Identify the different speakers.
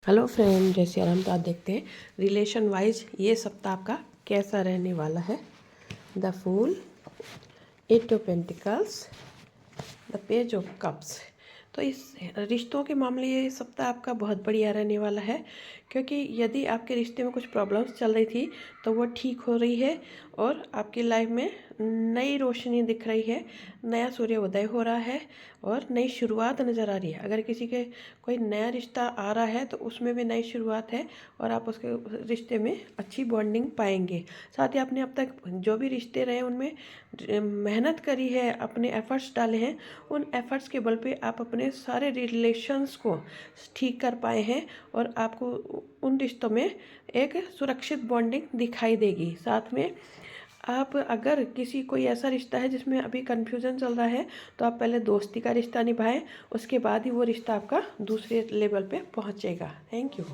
Speaker 1: Hello friend, जैसे आराम तो आप देखते हैं रिलेशन वाइज ये सप्ताह आपका कैसा रहने वाला है। The fool, 8 of pentacles, the page of cups. तो इस रिश्तों के मामले ये सप्ताह आपका बहुत बढ़िया रहने वाला है, क्योंकि यदि आपके रिश्ते में कुछ प्रॉब्लम्स चल रही थी तो वो ठीक हो रही है और आपकी लाइफ में नई रोशनी दिख रही है, नया सूर्योदय हो रहा है और नई शुरुआत नज़र आ रही है। अगर किसी के कोई नया रिश्ता आ रहा है तो उसमें भी नई शुरुआत है और आप उसके रिश्ते में अच्छी बॉन्डिंग पाएंगे। साथ ही आपने अब तक जो भी रिश्ते रहे उनमें मेहनत करी है, अपने एफर्ट्स डाले हैं, उन एफर्ट्स के बल पे आप अपने सारे रिलेशंस को ठीक कर पाए हैं और आपको उन रिश्तों में एक सुरक्षित बॉन्डिंग दिखाई देगी। साथ में आप अगर किसी कोई ऐसा रिश्ता है जिसमें अभी कन्फ्यूज़न चल रहा है तो आप पहले दोस्ती का रिश्ता निभाएं, उसके बाद ही वो रिश्ता आपका दूसरे लेवल पे पहुंचेगा। Thank you.